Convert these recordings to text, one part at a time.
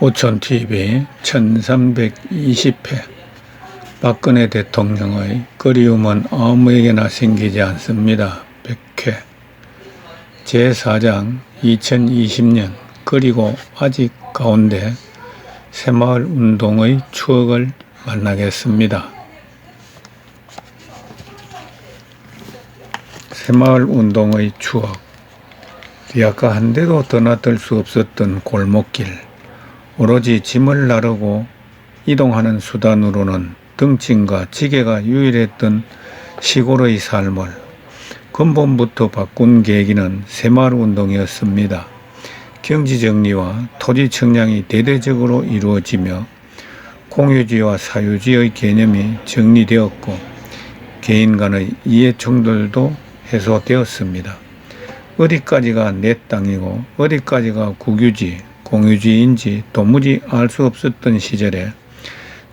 오촌TV 1320회 박근혜 대통령의 그리움은 아무에게나 생기지 않습니다. 100회 제4장 2020년 그리고 아직 가운데 새마을운동의 추억을 만나겠습니다. 새마을운동의 추억. 리아카 한 대도 드나들 수 없었던 골목길, 오로지 짐을 나르고 이동하는 수단으로는 등짐과 지게가 유일했던 시골의 삶을 근본부터 바꾼 계기는 새마을운동이었습니다. 경지정리와 토지 청량이 대대적으로 이루어지며 공유지와 사유지의 개념이 정리되었고 개인 간의 이해충돌도 해소되었습니다. 어디까지가 내 땅이고 어디까지가 국유지, 공유지인지 도무지 알 수 없었던 시절에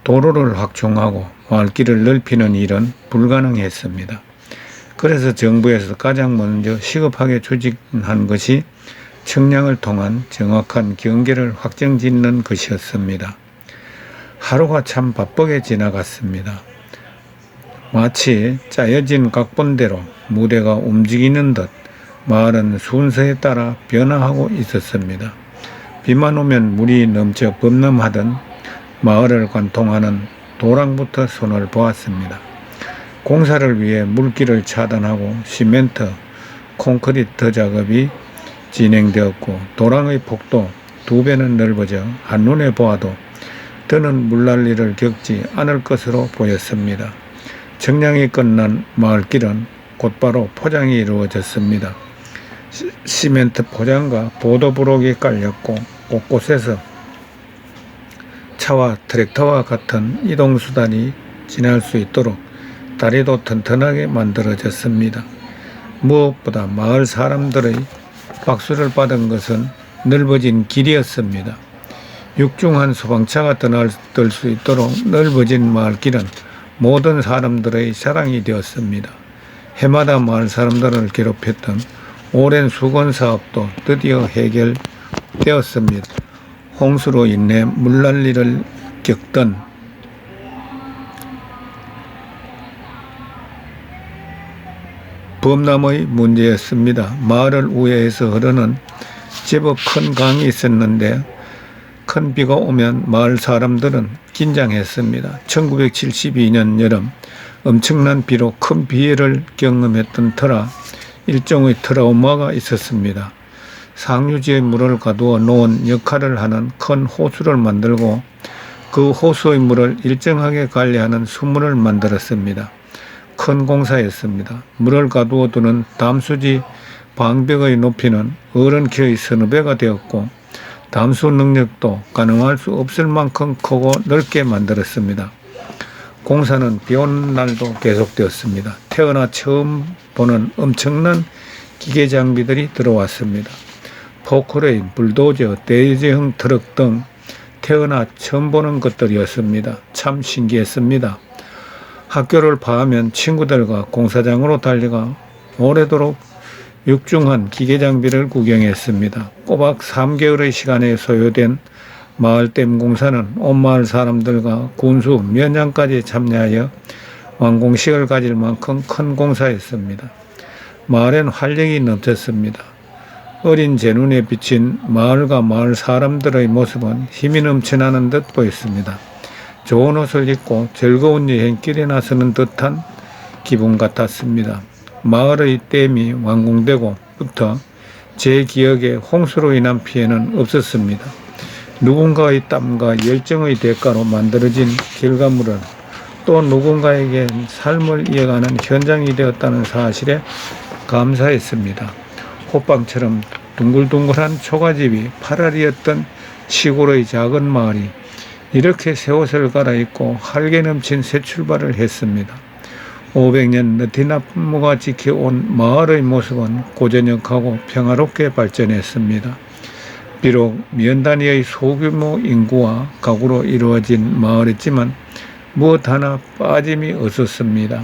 도로를 확충하고 마을길을 넓히는 일은 불가능했습니다. 그래서 정부에서 가장 먼저 시급하게 추진한 것이 청량을 통한 정확한 경계를 확정짓는 것이었습니다. 하루가 참 바쁘게 지나갔습니다. 마치 짜여진 각본대로 무대가 움직이는 듯 마을은 순서에 따라 변화하고 있었습니다. 비만 오면 물이 넘쳐 범람하던 마을을 관통하는 도랑부터 손을 보았습니다. 공사를 위해 물길을 차단하고 시멘트, 콘크리트 작업이 진행되었고 도랑의 폭도 2배는 넓어져 한눈에 보아도 더는 물난리를 겪지 않을 것으로 보였습니다. 청량이 끝난 마을길은 곧바로 포장이 이루어졌습니다. 시멘트 포장과 보도브록이 깔렸고 곳곳에서 차와 트랙터와 같은 이동수단이 지날 수 있도록 다리도 튼튼하게 만들어졌습니다. 무엇보다 마을 사람들의 박수를 받은 것은 넓어진 길이었습니다. 육중한 소방차가 드나들 수 있도록 넓어진 마을길은 모든 사람들의 자랑이 되었습니다. 해마다 마을 사람들을 괴롭혔던 오랜 수건사업도 드디어 해결되었습니다. 홍수로 인해 물난리를 겪던 범람의 문제였습니다. 마을을 우회해서 흐르는 제법 큰 강이 있었는데 큰 비가 오면 마을 사람들은 긴장했습니다. 1972년 여름 엄청난 비로 큰 피해를 경험했던 터라 일종의 트라우마가 있었습니다. 상류지의 물을 가두어 놓은 역할을 하는 큰 호수를 만들고 그 호수의 물을 일정하게 관리하는 수문을 만들었습니다. 큰 공사였습니다. 물을 가두어 두는 담수지 방벽의 높이는 어른키의 서너 배가 되었고 담수 능력도 가능할 수 없을 만큼 크고 넓게 만들었습니다. 공사는 비 오는 날도 계속되었습니다. 태어나 처음 보는 엄청난 기계 장비들이 들어왔습니다. 포크레인, 불도저, 대제형 트럭 등 태어나 처음 보는 것들이었습니다. 참 신기했습니다. 학교를 파하면 친구들과 공사장으로 달려가 오래도록 육중한 기계 장비를 구경했습니다. 꼬박 3개월의 시간에 소요된 마을댐 공사는 온 마을 사람들과 군수, 면장까지 참여하여 완공식을 가질 만큼 큰 공사였습니다. 마을엔 활력이 넘쳤습니다. 어린 제 눈에 비친 마을과 마을 사람들의 모습은 힘이 넘쳐나는 듯 보였습니다. 좋은 옷을 입고 즐거운 여행길에 나서는 듯한 기분 같았습니다. 마을의 댐이 완공되고부터 제 기억에 홍수로 인한 피해는 없었습니다. 누군가의 땀과 열정의 대가로 만들어진 결과물은 또 누군가에겐 삶을 이어가는 현장이 되었다는 사실에 감사했습니다. 호빵처럼 둥글둥글한 초가집이 파라리였던 시골의 작은 마을이 이렇게 새 옷을 갈아입고 활기 넘친 새 출발을 했습니다. 500년 느티나무가 지켜온 마을의 모습은 고전역하고 평화롭게 발전했습니다. 비록 면 단위의 소규모 인구와 가구로 이루어진 마을이지만 무엇 하나 빠짐이 없었습니다.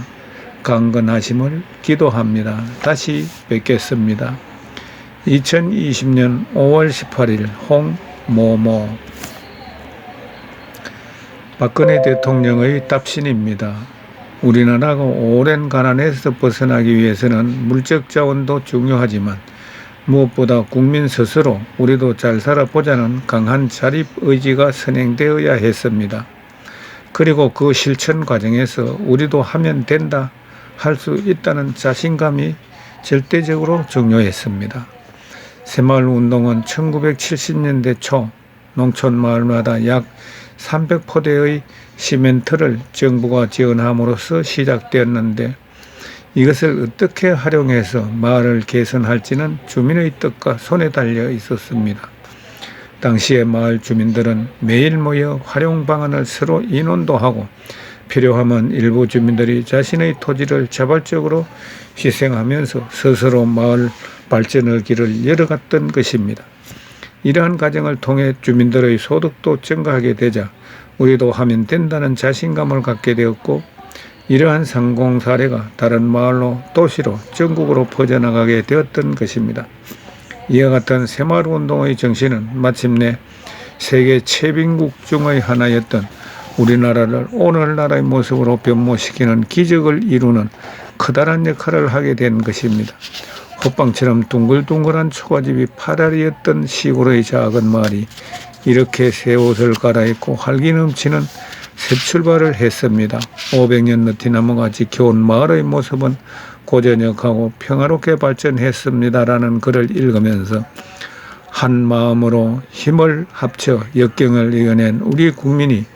강건하심을 기도합니다. 다시 뵙겠습니다. 2020년 5월 18일 홍모모 박근혜 대통령의 답신입니다. 우리나라가 오랜 가난에서 벗어나기 위해서는 물적 자원도 중요하지만 무엇보다 국민 스스로 우리도 잘 살아보자는 강한 자립 의지가 선행되어야 했습니다. 그리고 그 실천 과정에서 우리도 하면 된다, 할 수 있다는 자신감이 절대적으로 중요했습니다. 새마을운동은 1970년대 초 농촌 마을마다 약 300포대의 시멘트를 정부가 지원함으로써 시작되었는데 이것을 어떻게 활용해서 마을을 개선할지는 주민의 뜻과 손에 달려 있었습니다. 당시의 마을 주민들은 매일 모여 활용 방안을 서로 의논도 하고 필요하면 일부 주민들이 자신의 토지를 자발적으로 희생하면서 스스로 마을 발전의 길을 열어갔던 것입니다. 이러한 과정을 통해 주민들의 소득도 증가하게 되자 우리도 하면 된다는 자신감을 갖게 되었고 이러한 성공 사례가 다른 마을로 도시로 전국으로 퍼져나가게 되었던 것입니다. 이와 같은 새마을운동의 정신은 마침내 세계 최빈국 중의 하나였던 우리나라를 오늘날의 모습으로 변모시키는 기적을 이루는 커다란 역할을 하게 된 것입니다. 호빵처럼 둥글둥글한 초가집이 파다리였던 시골의 작은 마을이 이렇게 새 옷을 갈아입고 활기 넘치는 새 출발을 했습니다. 500년 느티나무가 지켜온 마을의 모습은 고전역하고 평화롭게 발전했습니다라는 글을 읽으면서 한 마음으로 힘을 합쳐 역경을 이겨낸 우리 국민이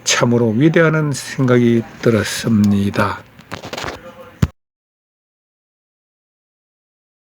참으로 위대하다는 생각이 들었습니다.